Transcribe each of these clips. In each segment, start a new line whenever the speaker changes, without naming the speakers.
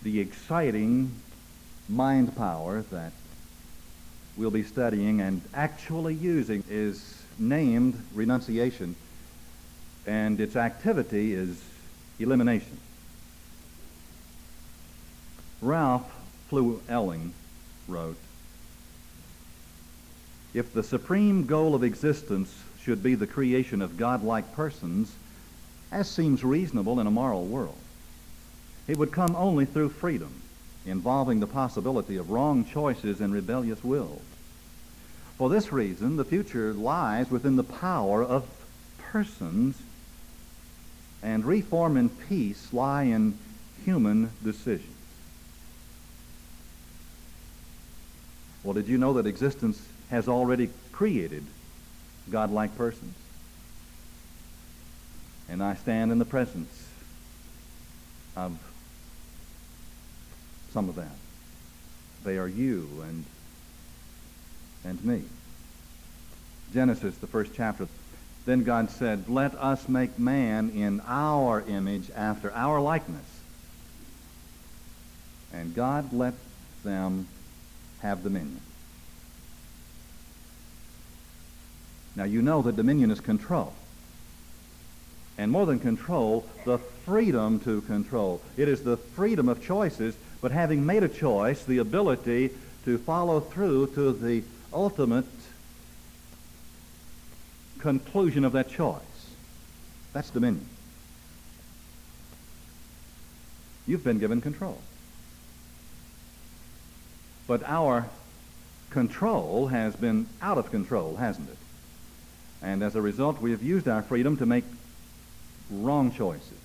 the exciting mind power that we'll be studying and actually using is named renunciation, and its activity is elimination. Ralph Fluelling wrote, "If the supreme goal of existence should be the creation of godlike persons, as seems reasonable in a moral world, it would come only through freedom, involving the possibility of wrong choices and rebellious wills. For this reason, the future lies within the power of persons, and reform and peace lie in human decisions." Well, did you know that existence has already created godlike persons? And I stand in the presence of some of them. They are you and me. Genesis, the first chapter. Then God said, "Let us make man in our image, after our likeness." And God let them have dominion. Now you know that dominion is control. And more than control, the freedom to control. It is the freedom of choices, but having made a choice, the ability to follow through to the ultimate conclusion of that choice. That's dominion. You've been given control. But our control has been out of control, hasn't it? And as a result, we have used our freedom to make wrong choices.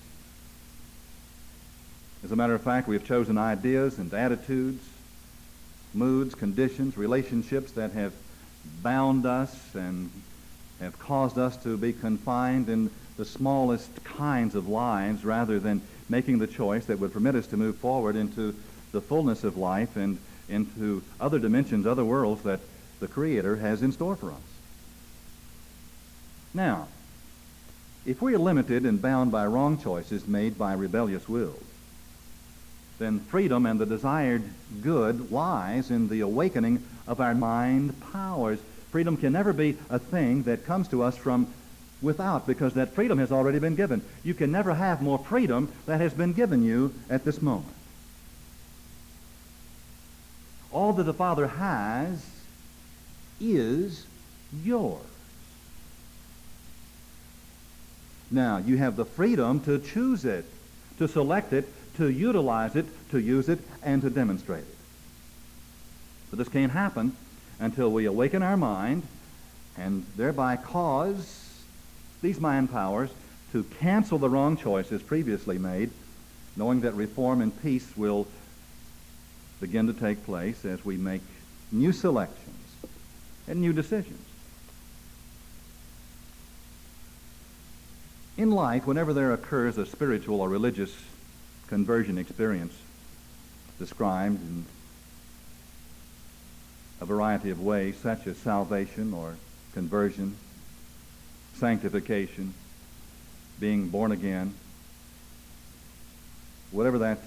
As a matter of fact, we have chosen ideas and attitudes, moods, conditions, relationships that have bound us and have caused us to be confined in the smallest kinds of lives, rather than making the choice that would permit us to move forward into the fullness of life and into other dimensions, other worlds that the Creator has in store for us. Now, if we are limited and bound by wrong choices made by rebellious wills, then freedom and the desired good lies in the awakening of our mind powers. Freedom can never be a thing that comes to us from without, because that freedom has already been given. You can never have more freedom that has been given you at this moment. All that the Father has is yours. Now, you have the freedom to choose it, to select it, to utilize it, to use it, and to demonstrate it. But this can't happen until we awaken our mind and thereby cause these mind powers to cancel the wrong choices previously made, knowing that reform and peace will begin to take place as we make new selections and new decisions. In life, whenever there occurs a spiritual or religious conversion experience described in a variety of ways, such as salvation or conversion, sanctification, being born again, whatever that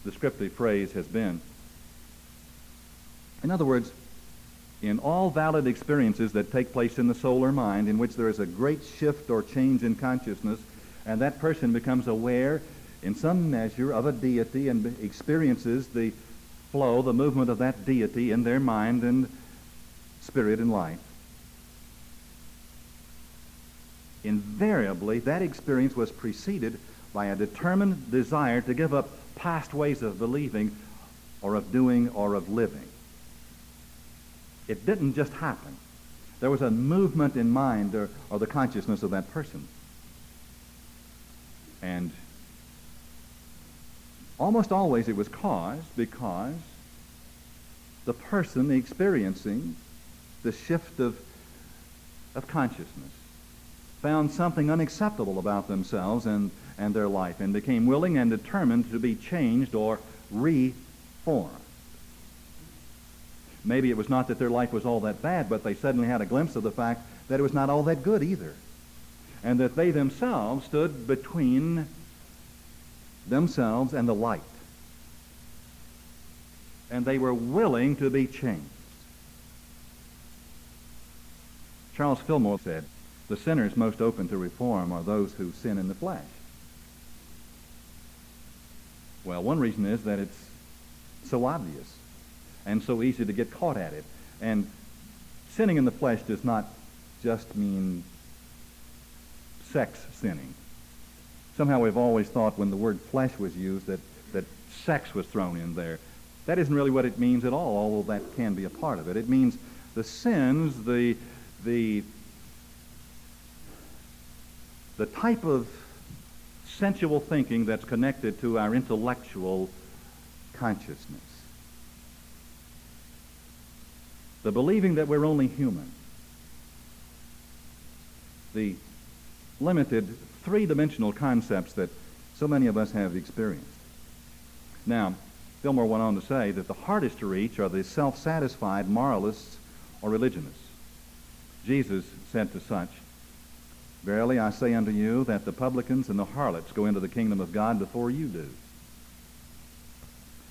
descriptive phrase has been. In other words, in all valid experiences that take place in the soul or mind in which there is a great shift or change in consciousness, and that person becomes aware in some measure of a deity and experiences the flow, the movement of that deity in their mind and spirit and life, invariably that experience was preceded by a determined desire to give up past ways of believing or of doing or of living. It didn't just happen. There was a movement in mind or the consciousness of that person. And almost always it was caused because the person experiencing the shift of consciousness found something unacceptable about themselves and their life, and became willing and determined to be changed or reformed. Maybe it was not that their life was all that bad, but they suddenly had a glimpse of the fact that it was not all that good either, and that they themselves stood between themselves and the light. and they were willing to be changed. Charles Fillmore said, "The sinners most open to reform are those who sin in the flesh." Well, one reason is that it's so obvious and so easy to get caught at it. And sinning in the flesh does not just mean sex sinning. Somehow we've always thought when the word flesh was used that sex was thrown in there. That isn't really what it means at all, although that can be a part of it. It means the sins, the type of sensual thinking that's connected to our intellectual consciousness. The believing that we're only human. The limited three-dimensional concepts that so many of us have experienced. Now, Fillmore went on to say that the hardest to reach are the self-satisfied moralists or religionists. Jesus said to such, "Verily I say unto you that the publicans and the harlots go into the kingdom of God before you do."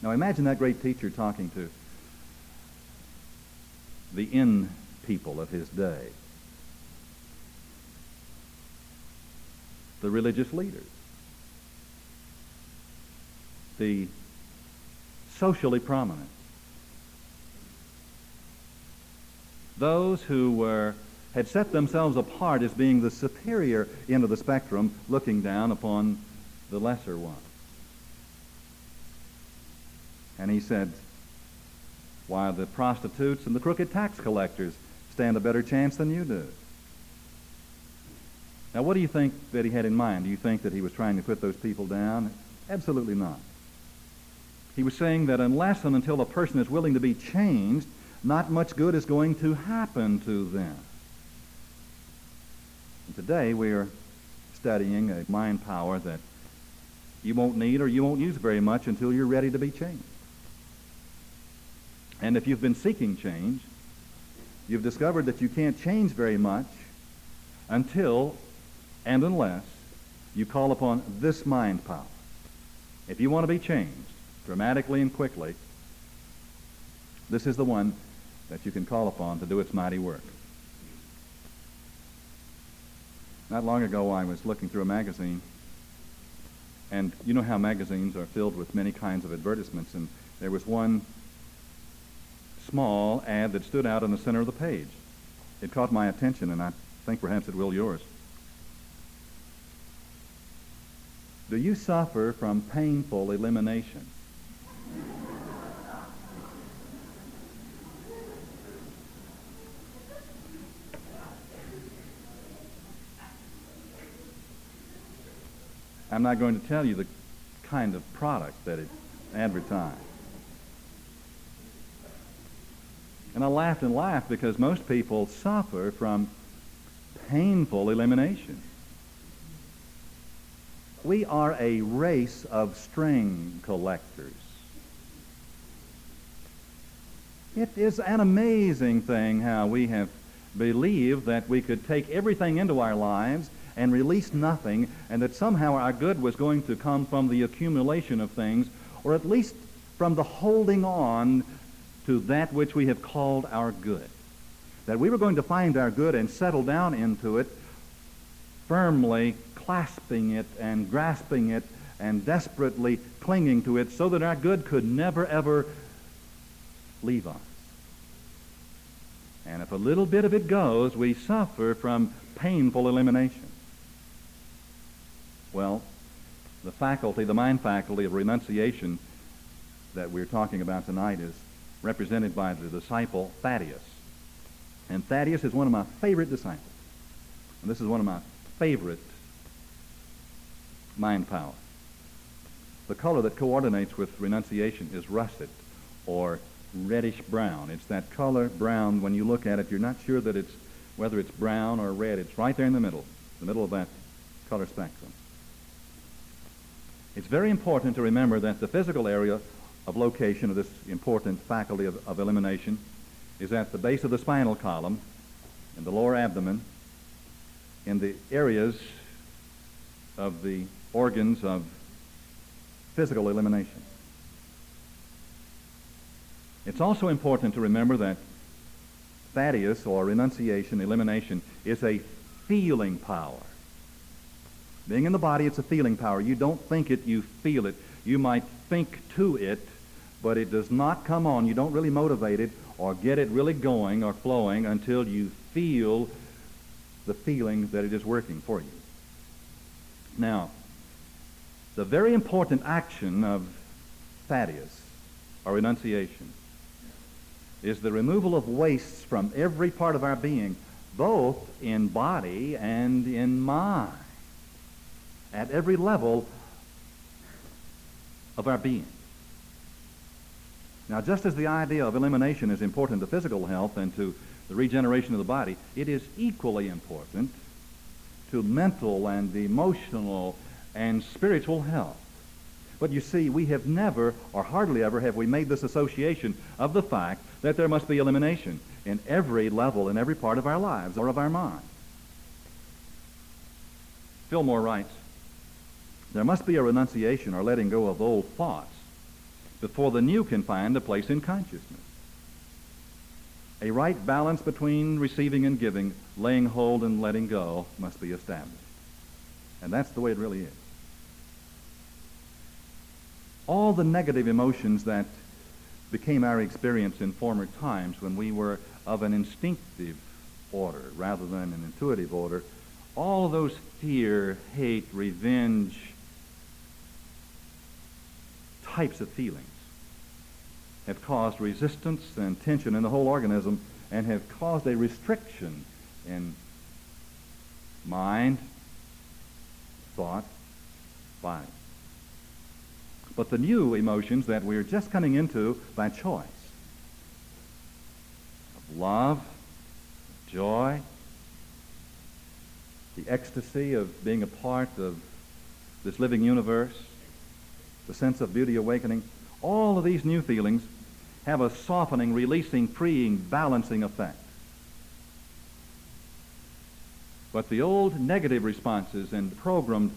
Now imagine that great teacher talking to the in people of his day, the religious leaders, the socially prominent, those who had set themselves apart as being the superior end of the spectrum, looking down upon the lesser one. And he said, "Why, the prostitutes and the crooked tax collectors stand a better chance than you do." Now, what do you think that he had in mind? Do you think that he was trying to put those people down? Absolutely not. He was saying that unless and until a person is willing to be changed, not much good is going to happen to them. And today we are studying a mind power that you won't need or you won't use very much until you're ready to be changed. And if you've been seeking change, you've discovered that you can't change very much until and unless you call upon this mind power. If you want to be changed dramatically and quickly, this is the one that you can call upon to do its mighty work. Not long ago, I was looking through a magazine, and you know how magazines are filled with many kinds of advertisements, and there was one small ad that stood out in the center of the page. It caught my attention, and I think perhaps it will yours. Do you suffer from painful elimination? I'm not going to tell you the kind of product that it advertised. And I laughed and laughed because most people suffer from painful elimination. We are a race of string collectors. It is an amazing thing how we have believed that we could take everything into our lives and release nothing, and that somehow our good was going to come from the accumulation of things, or at least from the holding on to that which we have called our good. That we were going to find our good and settle down into it, firmly clasping it and grasping it and desperately clinging to it so that our good could never, ever leave us. And if a little bit of it goes, we suffer from painful elimination. Well, the faculty, the mind faculty of renunciation that we're talking about tonight is represented by the disciple Thaddeus. And Thaddeus is one of my favorite disciples. And this is one of my favorite mind power. The color that coordinates with renunciation is russet or reddish brown. It's that color brown. When you look at it, you're not sure that it's whether it's brown or red. It's right there in the middle of that color spectrum. It's very important to remember that the physical area of location of this important faculty of elimination is at the base of the spinal column, in the lower abdomen, in the areas of the organs of physical elimination. It's also important to remember that Thaddeus, or renunciation, elimination, is a feeling power. Being in the body, it's a feeling power. You don't think it, you feel it. You might think to it, but it does not come on. You don't really motivate it or get it really going or flowing until you feel the feeling that it is working for you. Now, the very important action of Thaddeus, or renunciation, is the removal of wastes from every part of our being, both in body and in mind, at every level of our being. Now, just as the idea of elimination is important to physical health and to the regeneration of the body, it is equally important to mental and emotional and spiritual health. But you see, we have never, or hardly ever, have we made this association of the fact that there must be elimination in every level, in every part of our lives or of our mind. Fillmore writes, there must be a renunciation or letting go of old thoughts before the new can find a place in consciousness. A right balance between receiving and giving, laying hold and letting go, must be established. And that's the way it really is. All the negative emotions that became our experience in former times when we were of an instinctive order rather than an intuitive order, all of those fear, hate, revenge types of feelings have caused resistance and tension in the whole organism and have caused a restriction in mind, thought, body. But the new emotions that we're just coming into by choice, of love, joy, the ecstasy of being a part of this living universe, the sense of beauty awakening, all of these new feelings have a softening, releasing, freeing, balancing effect. But the old negative responses and programmed,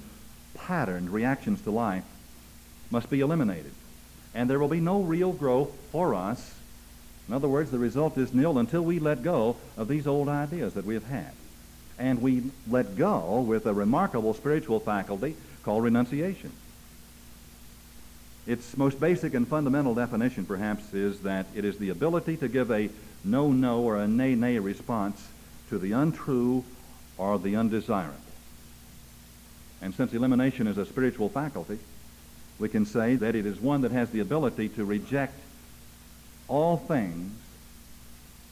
patterned reactions to life must be eliminated. And there will be no real growth for us. In other words, the result is nil until we let go of these old ideas that we have had. And we let go with a remarkable spiritual faculty called renunciation. Its most basic and fundamental definition, perhaps, is that it is the ability to give a no-no or a nay-nay response to the untrue or the undesirable. And since elimination is a spiritual faculty, we can say that it is one that has the ability to reject all things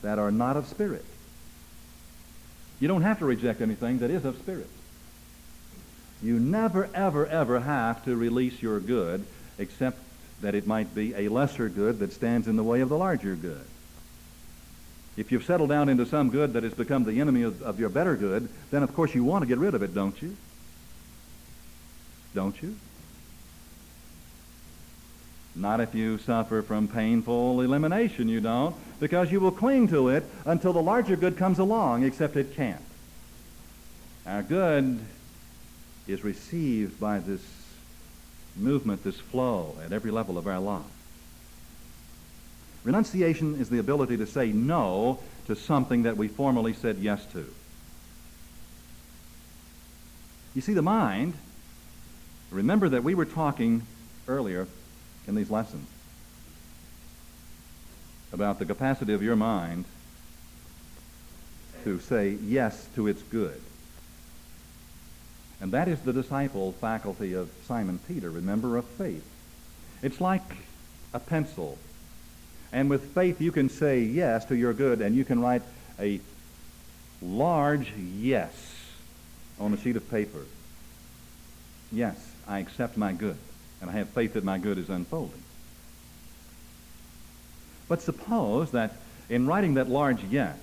that are not of spirit. You don't have to reject anything that is of spirit. You never, ever, ever have to release your good, except that it might be a lesser good that stands in the way of the larger good. If you've settled down into some good that has become the enemy of your better good, then of course you want to get rid of it, don't you? Don't you? Not if you suffer from painful elimination, you don't, because you will cling to it until the larger good comes along, except it can't. Our good is received by this movement, this flow at every level of our life. Renunciation is the ability to say no to something that we formerly said yes to. You see, the mind, remember that we were talking earlier in these lessons about the capacity of your mind to say yes to its good. And that is the disciple faculty of Simon Peter, remember, of faith. It's like a pencil. And with faith you can say yes to your good, and you can write a large yes on a sheet of paper. Yes, I accept my good, and I have faith that my good is unfolding. But suppose that in writing that large yes,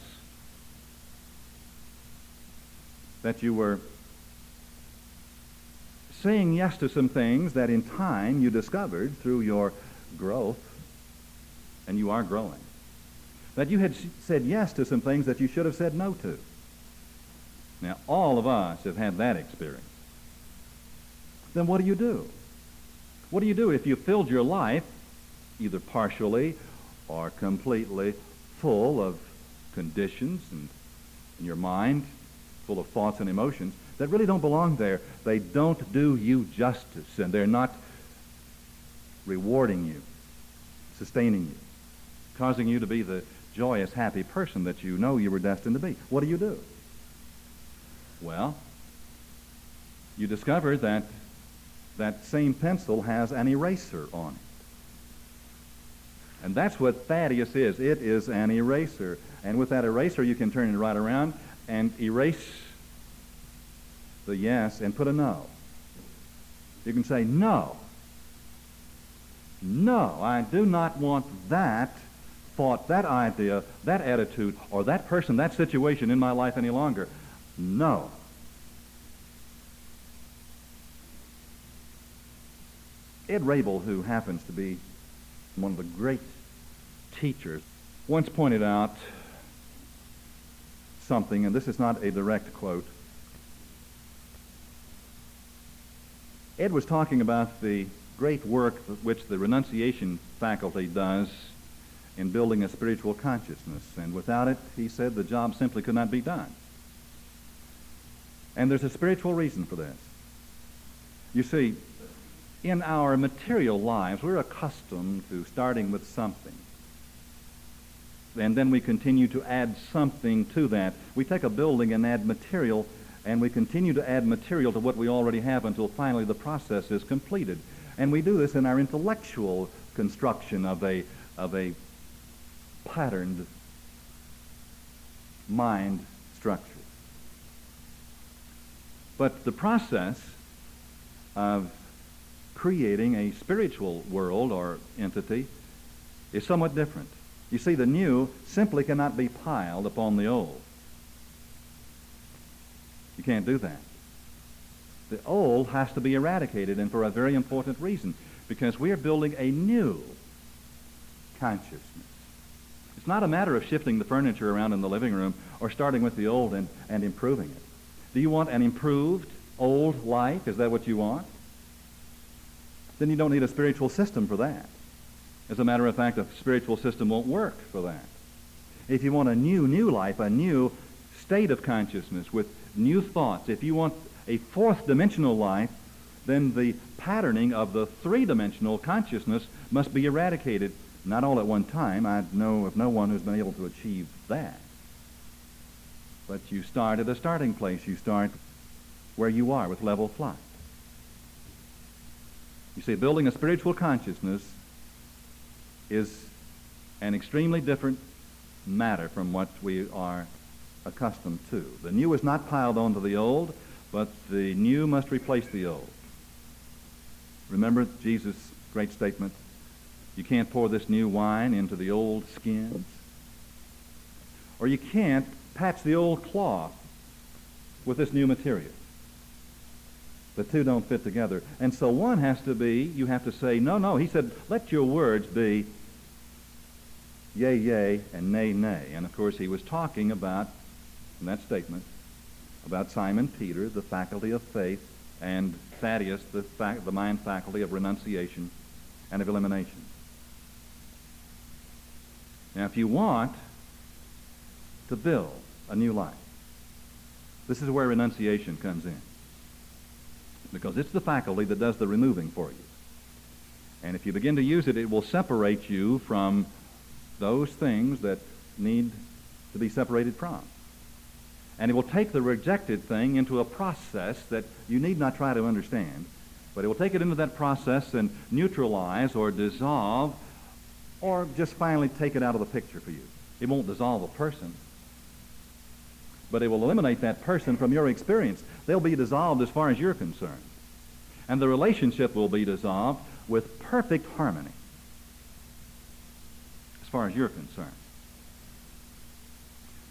that you were saying yes to some things that in time you discovered through your growth, and you are growing, that you had said yes to some things that you should have said no to. Now, all of us have had that experience. Then what do you do? What do you do if you filled your life, either partially are completely full of conditions and in your mind, full of thoughts and emotions that really don't belong there. They don't do you justice, and they're not rewarding you, sustaining you, causing you to be the joyous, happy person that you know you were destined to be. What do? Well, you discover that that same pencil has an eraser on it. And that's what Thaddeus is. It is an eraser. And with that eraser, you can turn it right around and erase the yes and put a no. You can say, no, I do not want that thought, that idea, that attitude, or that person, that situation in my life any longer. No. Ed Rabel, who happens to be one of the great teachers, once pointed out something, and this is not a direct quote. Ed was talking about the great work which the renunciation faculty does in building a spiritual consciousness, and without it, he said, the job simply could not be done. And there's a spiritual reason for this. You see, in our material lives, we're accustomed to starting with something. And then we continue to add something to that. We take a building and add material, and we continue to add material to what we already have until finally the process is completed. And we do this in our intellectual construction of a patterned mind structure. But the process of creating a spiritual world or entity is somewhat different. You see, the new simply cannot be piled upon the old. You can't do that. The old has to be eradicated, and for a very important reason, because we are building a new consciousness. It's not a matter of shifting the furniture around in the living room or starting with the old and improving it. Do you want an improved old life? Is that what you want? Then you don't need a spiritual system for that. As a matter of fact, a spiritual system won't work for that. If you want a new life, a new state of consciousness with new thoughts, if you want a fourth-dimensional life, then the patterning of the three-dimensional consciousness must be eradicated, not all at one time. I know of no one who's been able to achieve that. But you start at a starting place. You start where you are with level flight. You see, building a spiritual consciousness is an extremely different matter from what we are accustomed to. The new is not piled onto the old, but the new must replace the old. Remember Jesus' great statement, you can't pour this new wine into the old skins, or you can't patch the old cloth with this new material. The two don't fit together. And so one has to be, you have to say, no. He said, let your words be yea, yea, and nay, nay. And of course, he was talking about, in that statement, about Simon Peter, the faculty of faith, and Thaddeus, the mind faculty of renunciation and of elimination. Now, if you want to build a new life, this is where renunciation comes in. Because it's the faculty that does the removing for you. And if you begin to use it, it will separate you from those things that need to be separated from. And it will take the rejected thing into a process that you need not try to understand, but it will take it into that process and neutralize or dissolve or just finally take it out of the picture for you. It won't dissolve a person, but it will eliminate that person from your experience. They'll be dissolved as far as you're concerned. And the relationship will be dissolved with perfect harmony as far as you're concerned.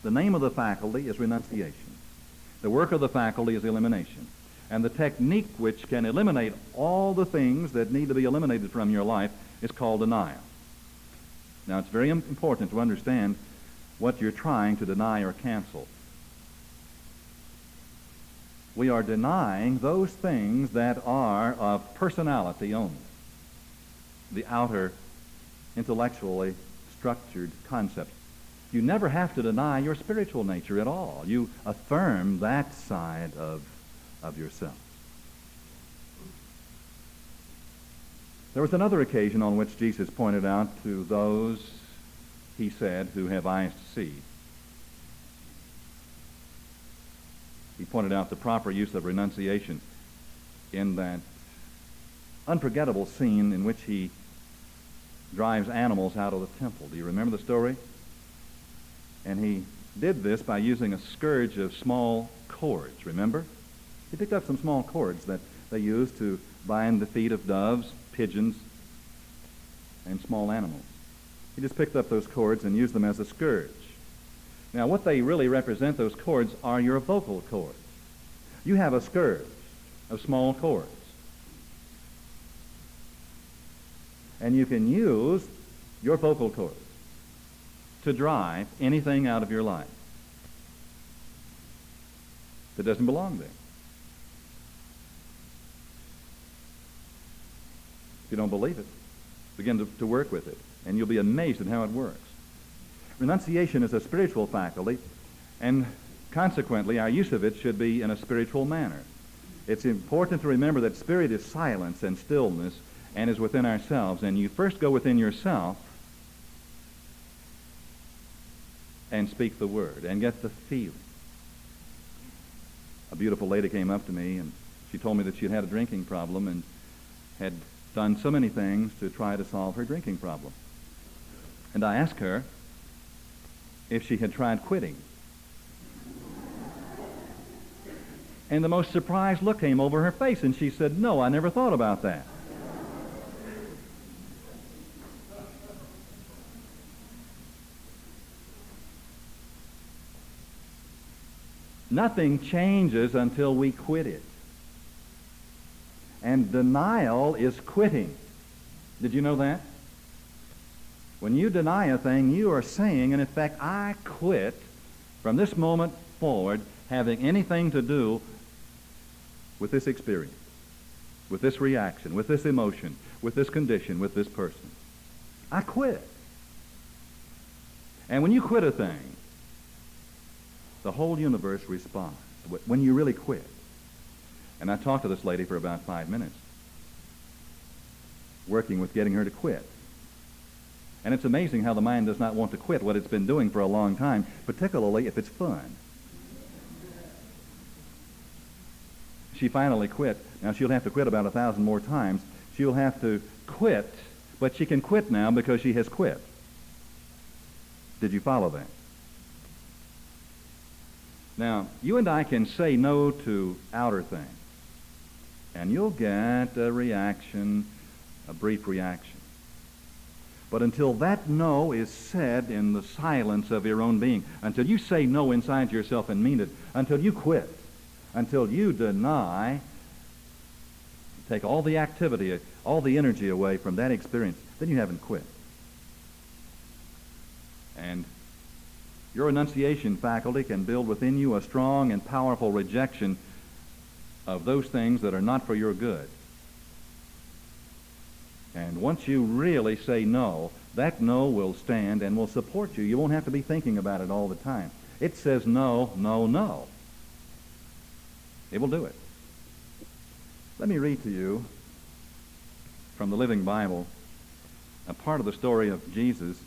The name of the faculty is renunciation. The work of the faculty is elimination. And the technique which can eliminate all the things that need to be eliminated from your life is called denial. Now, it's very important to understand what you're trying to deny or cancel. We are denying those things that are of personality only, the outer, intellectually structured concepts. You never have to deny your spiritual nature at all. You affirm that side of yourself. There was another occasion on which Jesus pointed out to those, he said, who have eyes to see. He pointed out the proper use of renunciation in that unforgettable scene in which he drives animals out of the temple. Do you remember the story? And he did this by using a scourge of small cords, remember? He picked up some small cords that they used to bind the feet of doves, pigeons, and small animals. He just picked up those cords and used them as a scourge. Now, what they really represent, those cords, are your vocal cords. You have a scourge of small cords. And you can use your vocal cords to drive anything out of your life that doesn't belong there. If you don't believe it, begin to work with it, and you'll be amazed at how it works. Renunciation is a spiritual faculty, and consequently, our use of it should be in a spiritual manner. It's important to remember that spirit is silence and stillness and is within ourselves, and you first go within yourself and speak the word and get the feeling. A beautiful lady came up to me, and she told me that she had had a drinking problem and had done so many things to try to solve her drinking problem. And I asked her if she had tried quitting. And the most surprised look came over her face, and she said, "No, I never thought about that." Nothing changes until we quit it. And denial is quitting. Did you know that? When you deny a thing, you are saying, in effect, I quit from this moment forward having anything to do with this experience, with this reaction, with this emotion, with this condition, with this person. I quit. And when you quit a thing, the whole universe responds. When you really quit. And I talked to this lady for about 5 minutes, working with getting her to quit. And it's amazing how the mind does not want to quit what it's been doing for a long time, particularly if it's fun. She finally quit. Now, she'll have to quit about 1,000 more times. She'll have to quit, but she can quit now because she has quit. Did you follow that? Now, you and I can say no to outer things, and you'll get a reaction, a brief reaction. But until that no is said in the silence of your own being, until you say no inside yourself and mean it, until you quit, until you deny, take all the activity, all the energy away from that experience, then you haven't quit. And your renunciation faculty can build within you a strong and powerful rejection of those things that are not for your good. And once you really say no, that no will stand and will support you. You won't have to be thinking about it all the time. It says no, no, no. It will do it. Let me read to you from the Living Bible a part of the story of Jesus,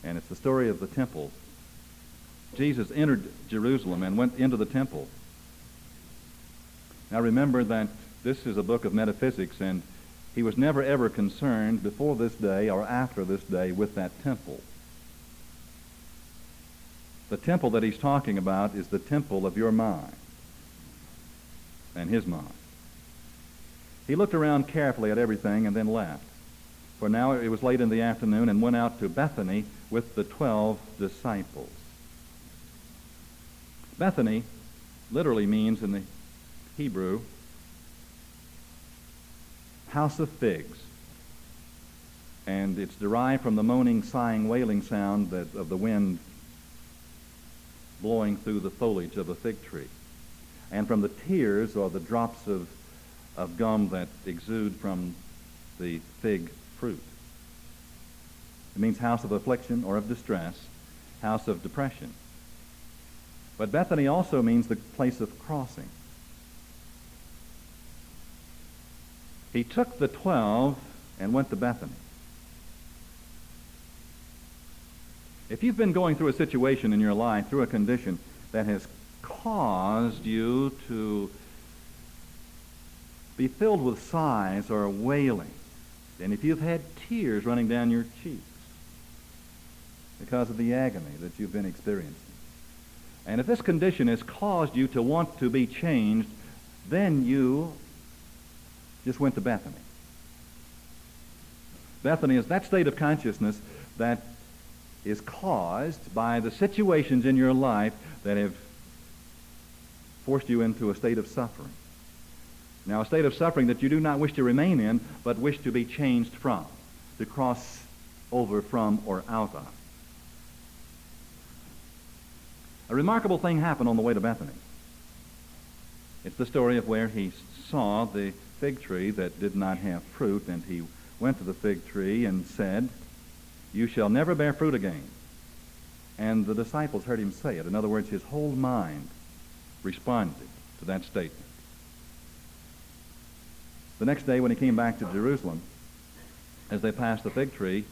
and it's the story of the temple. Jesus entered Jerusalem and went into the temple. Now remember that this is a book of metaphysics, and he was never ever concerned before this day or after this day with that temple. The temple that he's talking about is the temple of your mind and his mind. He looked around carefully at everything and then left. For now it was late in the afternoon, and went out to Bethany with the 12 disciples. Bethany literally means in the Hebrew, house of figs. And it's derived from the moaning, sighing, wailing sound of the wind blowing through the foliage of a fig tree, and from the tears or the drops of gum that exude from the fig fruit. It means house of affliction or of distress, house of depression. But Bethany also means the place of crossing. He took the 12 and went to Bethany. If you've been going through a situation in your life, through a condition that has caused you to be filled with sighs or wailing, and if you've had tears running down your cheeks because of the agony that you've been experiencing, and if this condition has caused you to want to be changed, then you just went to Bethany. Bethany is that state of consciousness that is caused by the situations in your life that have forced you into a state of suffering. Now, a state of suffering that you do not wish to remain in, but wish to be changed from, to cross over from or out of. A remarkable thing happened on the way to Bethany. It's the story of where he saw the fig tree that did not have fruit, and he went to the fig tree and said, "You shall never bear fruit again." And the disciples heard him say it. In other words, his whole mind responded to that statement. The next day when he came back to Jerusalem, as they passed the fig tree,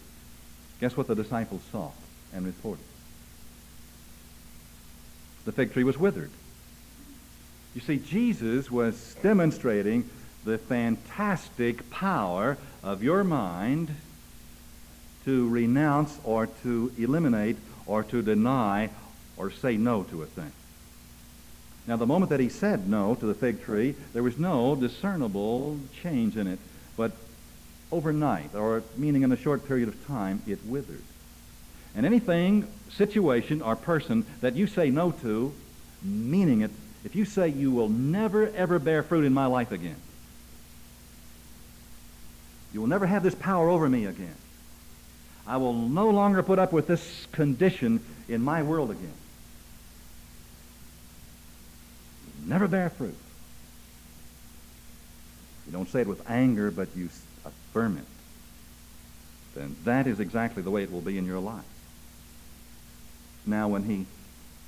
guess what the disciples saw and reported? The fig tree was withered. You see, Jesus was demonstrating the fantastic power of your mind to renounce or to eliminate or to deny or say no to a thing. Now, the moment that he said no to the fig tree, there was no discernible change in it, but overnight, or meaning in a short period of time, it withered. And anything, situation, or person that you say no to, meaning it, if you say you will never, ever bear fruit in my life again, you will never have this power over me again, I will no longer put up with this condition in my world again, never bear fruit. You don't say it with anger, but you affirm it. Then that is exactly the way it will be in your life. Now, when he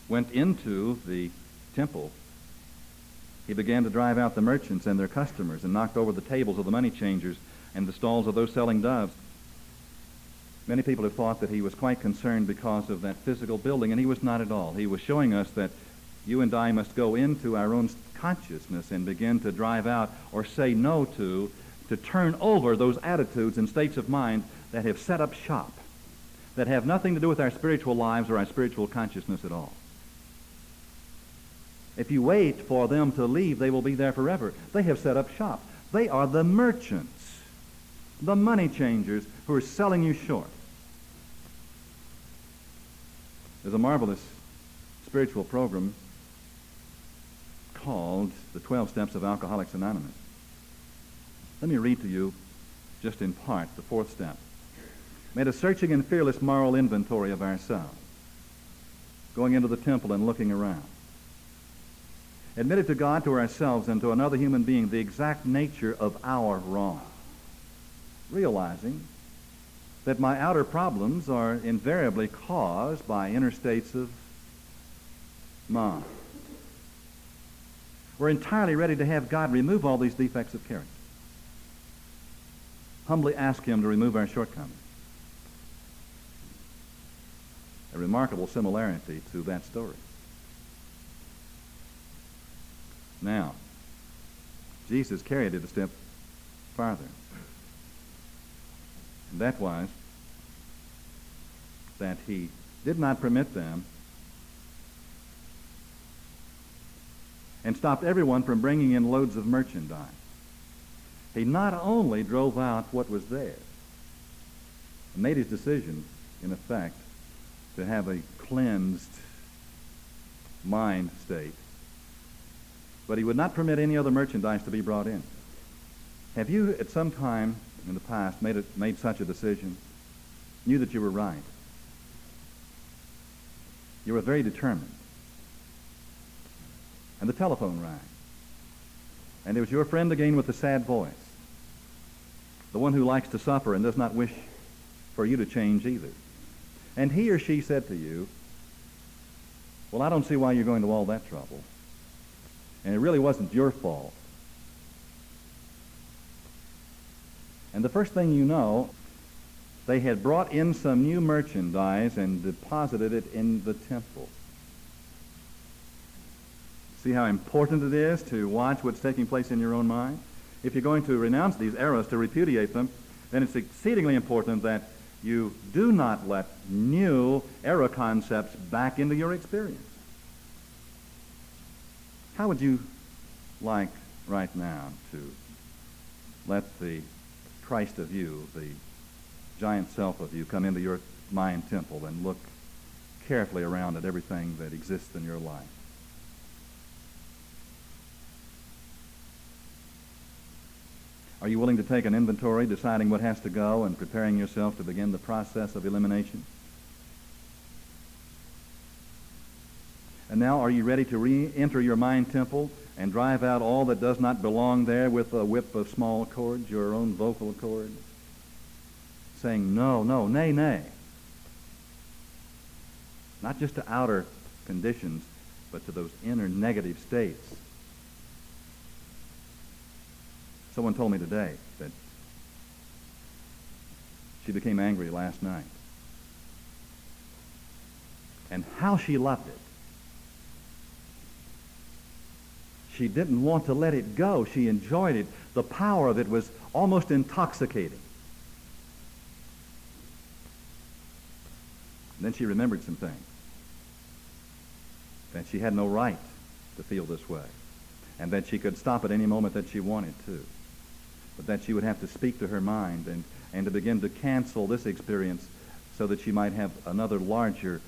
went into the temple, he began to drive out the merchants and their customers and knocked over the tables of the money changers and the stalls of those selling doves. Many people have thought that he was quite concerned because of that physical building, and he was not at all. He was showing us that you and I must go into our own consciousness and begin to drive out or say no to turn over those attitudes and states of mind that have set up shop, that have nothing to do with our spiritual lives or our spiritual consciousness at all. If you wait for them to leave, they will be there forever. They have set up shop. They are the merchants, the money changers who are selling you short. There's a marvelous spiritual program called The 12 Steps of Alcoholics Anonymous. Let me read to you, just in part, the 4th step. Made a searching and fearless moral inventory of ourselves, going into the temple and looking around. Admitted to God, to ourselves, and to another human being the exact nature of our wrong. Realizing that my outer problems are invariably caused by inner states of mind. We're entirely ready to have God remove all these defects of character. Humbly ask him to remove our shortcomings. A remarkable similarity to that story. Now, Jesus carried it a step farther. And that was that he did not permit them and stopped everyone from bringing in loads of merchandise. He not only drove out what was there and made his decision, in effect, to have a cleansed mind state, but he would not permit any other merchandise to be brought in. Have you at some time in the past made such a decision, knew that you were right? You were very determined. And the telephone rang. And it was your friend again with the sad voice, the one who likes to suffer and does not wish for you to change either. And he or she said to you, well, I don't see why you're going to all that trouble. And it really wasn't your fault. And the first thing you know, they had brought in some new merchandise and deposited it in the temple. See how important it is to watch what's taking place in your own mind? If you're going to renounce these errors, to repudiate them, then it's exceedingly important that you do not let new error concepts back into your experience. How would you like right now to let the Christ of you, the giant self of you, come into your mind temple and look carefully around at everything that exists in your life? Are you willing to take an inventory, deciding what has to go, and preparing yourself to begin the process of elimination? And now, are you ready to re-enter your mind temple and drive out all that does not belong there with a whip of small cords, your own vocal cords, saying no, no, nay, nay? Not just to outer conditions, but to those inner negative states. Someone told me today that she became angry last night. And how she loved it. She didn't want to let it go. She enjoyed it. The power of it was almost intoxicating. And then she remembered some things. That she had no right to feel this way. And that she could stop at any moment that she wanted to. But that she would have to speak to her mind and to begin to cancel this experience so that she might have another larger,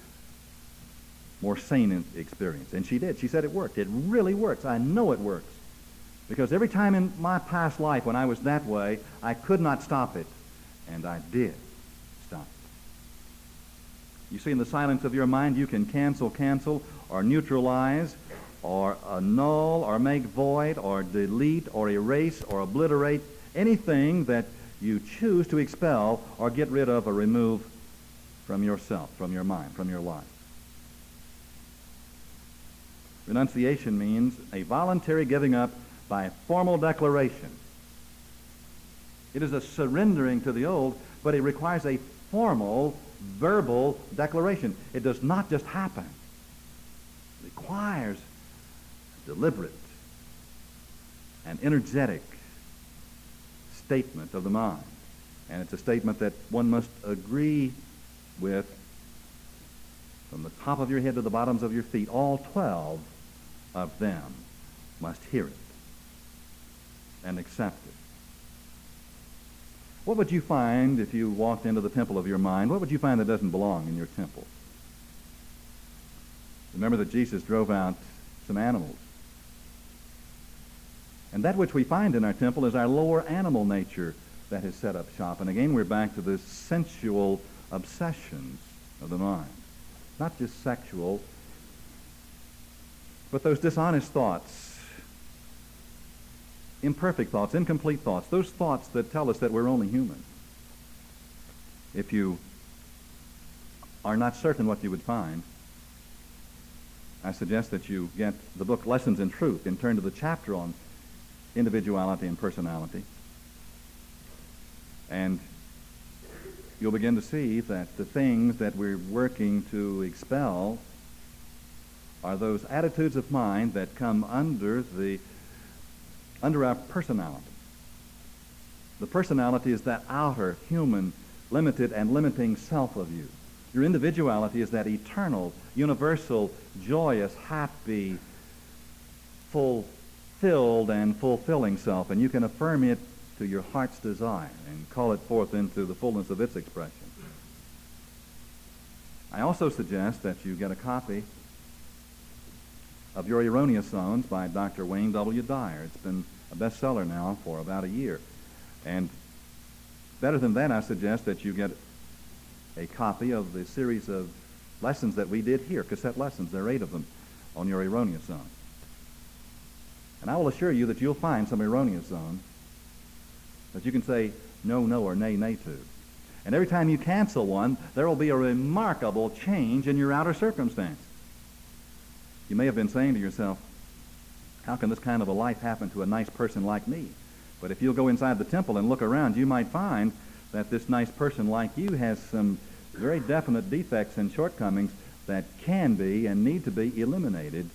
more sane experience. And she did. She said it worked. It really works. I know it works. Because every time in my past life when I was that way, I could not stop it. And I did stop it. You see, in the silence of your mind, you can cancel, or neutralize, or annul, or make void, or delete, or erase, or obliterate anything that you choose to expel or get rid of or remove from yourself, from your mind, from your life. Renunciation means a voluntary giving up by formal declaration. It is a surrendering to the old, but it requires a formal, verbal declaration. It does not just happen. It requires a deliberate and energetic statement of the mind. And it's a statement that one must agree with from the top of your head to the bottoms of your feet. All 12 of them must hear it and accept it. What would you find if you walked into the temple of your mind? What would you find that doesn't belong in your temple? Remember that Jesus drove out some animals. And that which we find in our temple is our lower animal nature that has set up shop. And again, we're back to the sensual obsessions of the mind. Not just sexual, but those dishonest thoughts, imperfect thoughts, incomplete thoughts, those thoughts that tell us that we're only human. If you are not certain what you would find, I suggest that you get the book Lessons in Truth and turn to the chapter on individuality and personality. And you'll begin to see that the things that we're working to expel are those attitudes of mind that come under our personality. The personality is that outer, human, limited and limiting self of you. Your individuality is that eternal, universal, joyous, happy, fulfilled and fulfilling self, and you can affirm it to your heart's desire and call it forth into the fullness of its expression. I also suggest that you get a copy of Your Erroneous Zones by Dr. Wayne W. Dyer. It's been a bestseller now for about a year. And better than that, I suggest that you get a copy of the series of lessons that we did here, cassette lessons. There are 8 of them on your erroneous zone. And I will assure you that you'll find some erroneous zones that you can say no, no, or nay, nay to. And every time you cancel one, there will be a remarkable change in your outer circumstance. You may have been saying to yourself, how can this kind of a life happen to a nice person like me? But if you'll go inside the temple and look around, you might find that this nice person like you has some very definite defects and shortcomings that can be and need to be eliminated.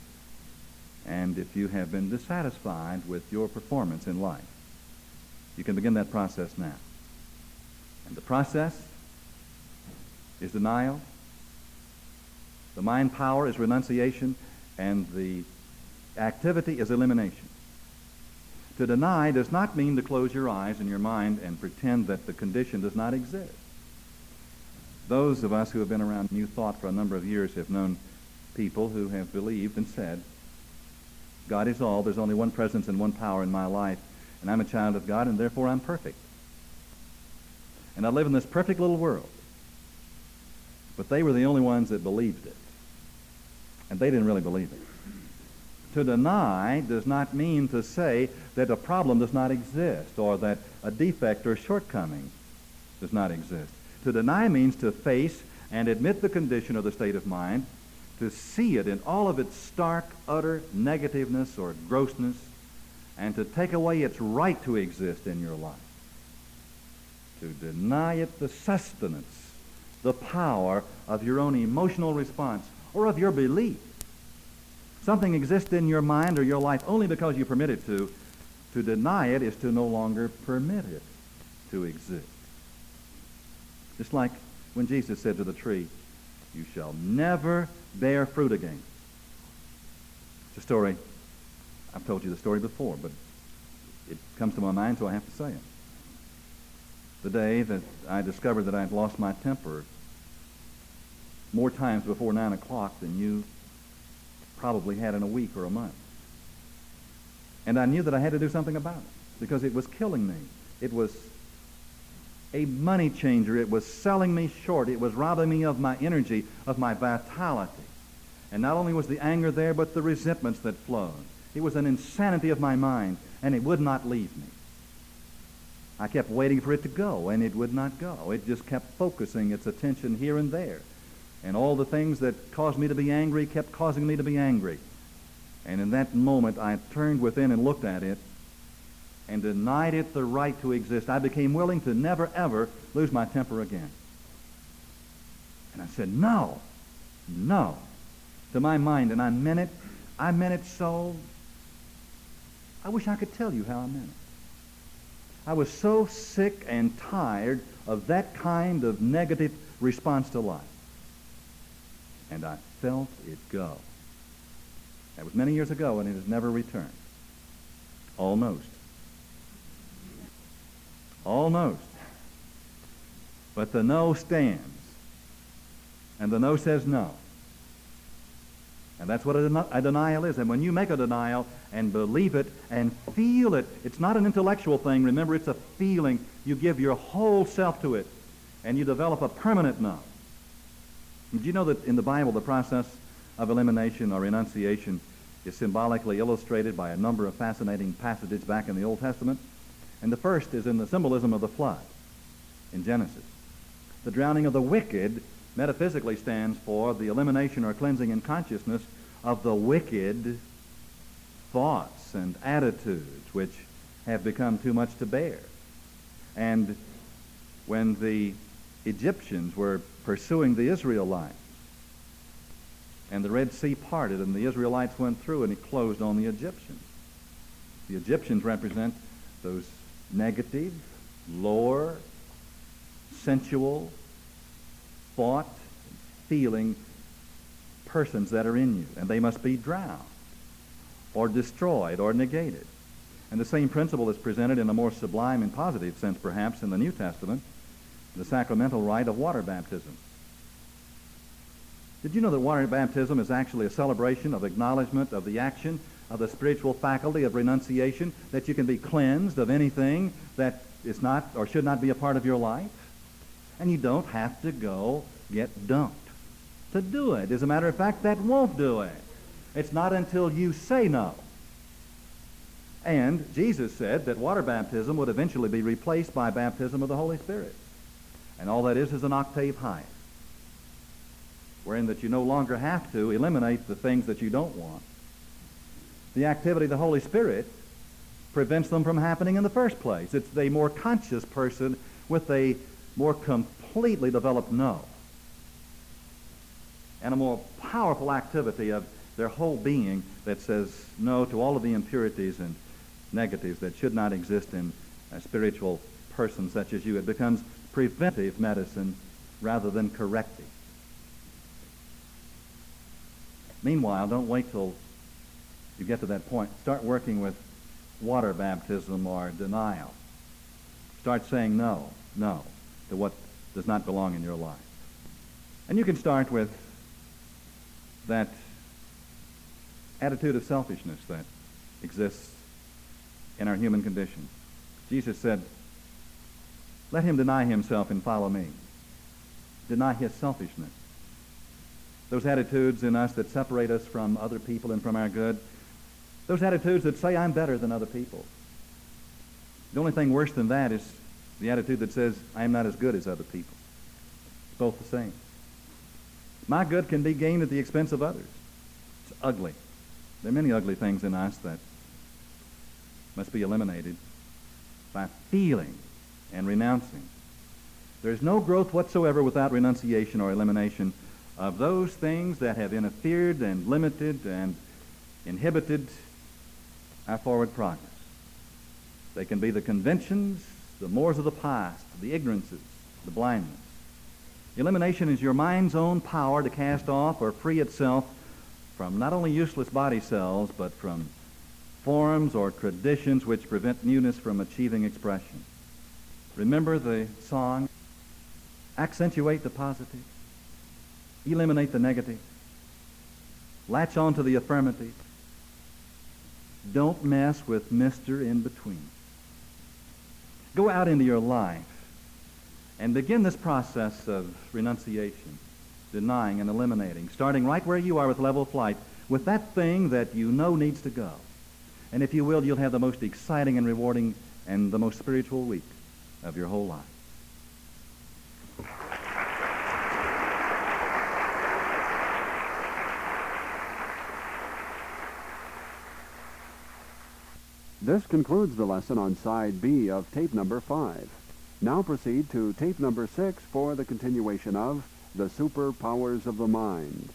And if you have been dissatisfied with your performance in life, you can begin that process now. And the process is denial. The mind power is renunciation, and the activity is elimination. To deny does not mean to close your eyes and your mind and pretend that the condition does not exist. Those of us who have been around New Thought for a number of years have known people who have believed and said, God is all, there's only one presence and one power in my life, and I'm a child of God, and therefore I'm perfect. And I live in this perfect little world. But they were the only ones that believed it. And they didn't really believe it. To deny does not mean to say that a problem does not exist or that a defect or shortcoming does not exist. To deny means to face and admit the condition or the state of mind, to see it in all of its stark, utter negativeness or grossness, and to take away its right to exist in your life. To deny it the sustenance, the power of your own emotional response or of your belief. Something exists in your mind or your life only because you permit it to. To deny it is to no longer permit it to exist. Just like when Jesus said to the tree, you shall never bear fruit again. It's a story. I've told you the story before, but it comes to my mind, so I have to say it. The day that I discovered that I had lost my temper more times before 9 o'clock than you probably had in a week or a month. And I knew that I had to do something about it because it was killing me. It was a money changer. It was selling me short. It was robbing me of my energy, of my vitality. And not only was the anger there, but the resentments that flowed. It was an insanity of my mind, and it would not leave me. I kept waiting for it to go, and it would not go. It just kept focusing its attention here and there. And all the things that caused me to be angry kept causing me to be angry. And in that moment, I turned within and looked at it and denied it the right to exist. I became willing to never, ever lose my temper again. And I said, no, to my mind. And I meant it. I meant it so. I wish I could tell you how I meant it. I was so sick and tired of that kind of negative response to life. And I felt it go. That was many years ago, and it has never returned. Almost. But the no stands. And the no says no. And that's what a denial is. And when you make a denial and believe it and feel it, it's not an intellectual thing. Remember, it's a feeling. You give your whole self to it, and you develop a permanent no. Did you know that in the Bible, the process of elimination or renunciation is symbolically illustrated by a number of fascinating passages back in the Old Testament? And the first is in the symbolism of the flood in Genesis. The drowning of the wicked metaphysically stands for the elimination or cleansing in consciousness of the wicked thoughts and attitudes which have become too much to bear. And when the Egyptians were pursuing the Israelites, and the Red Sea parted, and the Israelites went through, and it closed on the Egyptians. The Egyptians represent those negative, lower, sensual, thought, feeling persons that are in you, and they must be drowned, or destroyed, or negated. And the same principle is presented in a more sublime and positive sense, perhaps, in the New Testament, the sacramental rite of water baptism. Did you know that water baptism is actually a celebration of acknowledgement of the action of the spiritual faculty of renunciation, that you can be cleansed of anything that is not or should not be a part of your life? And you don't have to go get dunked to do it. As a matter of fact, that won't do it. It's not until you say no. And Jesus said that water baptism would eventually be replaced by baptism of the Holy Spirit. And all that is an octave higher, wherein that you no longer have to eliminate the things that you don't want. The activity of the Holy Spirit prevents them from happening in the first place. It's the more conscious person with a more completely developed know and a more powerful activity of their whole being that says no to all of the impurities and negatives that should not exist in a spiritual person such as you. It becomes preventive medicine rather than corrective. Meanwhile, don't wait till you get to that point. Start working with water baptism or denial. Start saying no to what does not belong in your life. And you can start with that attitude of selfishness that exists in our human condition. Jesus said, let him deny himself and follow me. Deny his selfishness. Those attitudes in us that separate us from other people and from our good. Those attitudes that say I'm better than other people. The only thing worse than that is the attitude that says I am not as good as other people. It's both the same. My good can be gained at the expense of others. It's ugly. There are many ugly things in us that must be eliminated by feeling and renouncing. There's no growth whatsoever without renunciation or elimination of those things that have interfered and limited and inhibited our forward progress. They can be the conventions, the mores of the past, the ignorances, the blindness. Elimination is your mind's own power to cast off or free itself from not only useless body cells, but from forms or traditions which prevent newness from achieving expression. Remember the song, accentuate the positive, eliminate the negative, latch on to the affirmative. Don't mess with Mr. In Between. Go out into your life and begin this process of renunciation, denying and eliminating, starting right where you are with level flight, with that thing that you know needs to go. And if you will, you'll have the most exciting and rewarding and the most spiritual week of your whole life.
This concludes the lesson on Side B of tape number 5. Now proceed to tape number 6 for the continuation of The Superpowers of the Mind.